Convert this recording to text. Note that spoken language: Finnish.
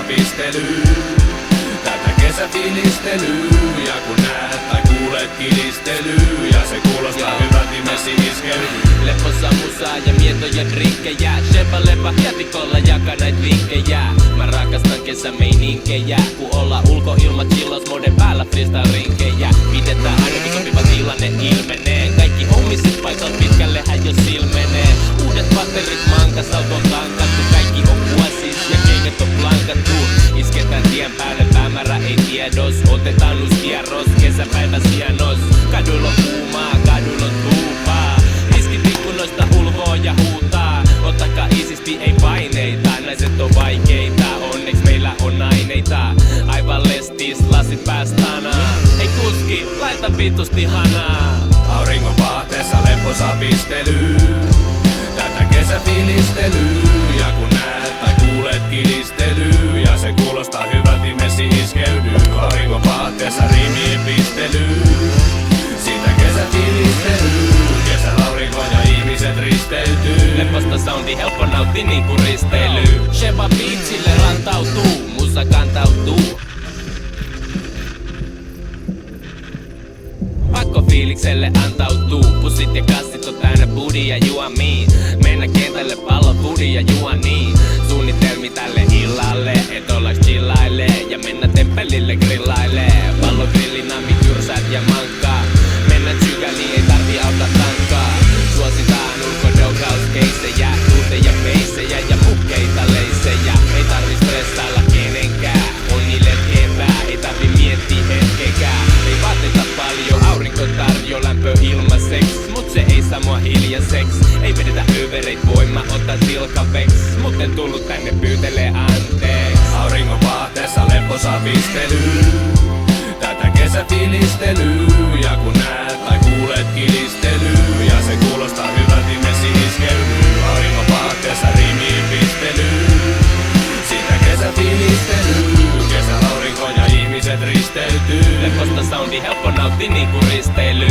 pistelyy. Tätä kesäfiilistelyy, ja kun näet tai kuulet kilistelyy, ja se kuulostaa hyvältä, niin messi iskeytyy. Lepossa musaa ja mietoja drinkejä, Sheba lepa hiatikolla jaka näit vinkkejä. Mä rakastan kesämeininkejä, kun olla ulkoilmat chillas mode päällä freestyle-rinkejä. Pidetään aina kun sopiva tilanne ilmenee, kaikki hommiset paikat pitkällehän jo silmenee. Uudet patterit mankas, auton tankattu, kaikki on vuosis ja keikat on blankattu. Isketään tien päälle, päämäärä ei tiedos, otetaan nuskierros, kesäpäivä sienos. Kadulla on kuumaa, kadulla on tuupaa, riskit ikkunoista ulvoo ja huutaa. Ottakaa isisti, ei paineita, naiset on vaikeita, onneks meillä on aineita. Aivan lestis, lasit päästanaa, ei kuski, laita vitusti hanaa. Auringon vaatteessa leposa pistelyy, tätä kesäfiilistelyy, ja kun näet tai kuulet kilistelyy, ja se kuulostaa hyvältä, niin messi iskeytyy. Auringon vaatteessa riimiin pistelyy, siitä kesäfiilistelyy, kesällä aurinko ja ihmiset risteytyy. Leposta soundi helppo nautti niinku risteily. Sheba beachille rantautuu, musa kantautuu. Pakko fiilikselle antautuu, pussit ja kassit on täynnä booty ja juomia. Mennä kentälle pallon foodi ja juoni. Suunnitelmi tälle illalle, et ollaks chillailee ja mennä temppelille grillailee. Pallon grillinami, kyrsät ja mankkaa. Mennä tsykäliin, ei tarvi auta tankaa. Suositaan ulkodoukauskeissejä, tuuteja peissejä ja pukkeita leissejä. Ei tarvi stressailla kenenkään, on niille kevää, ei tarvi miettiä hetkekään. Ei vaateta paljon, aurinko tarjo lämpö ilmaseks, mut se ei saa mua hiljaseks. Ei vedetä övereit, voima ota tilkaveks, mut en tullut tänne pyytelee anteeks. Auringon vaatteessa leposa pistelyy, tätä kesäfiilistelyy, ja kun näet tai kuulet kilistelyy, ja se kuulostaa hyvältä, niin messi iskeytyy. Auringon vaatteessa riimiin pistelyy, siitä kesäfiilistelyy, kesällä aurinko ja ihmiset risteytyy. Leposta soundi helppo nautti niinku risteily.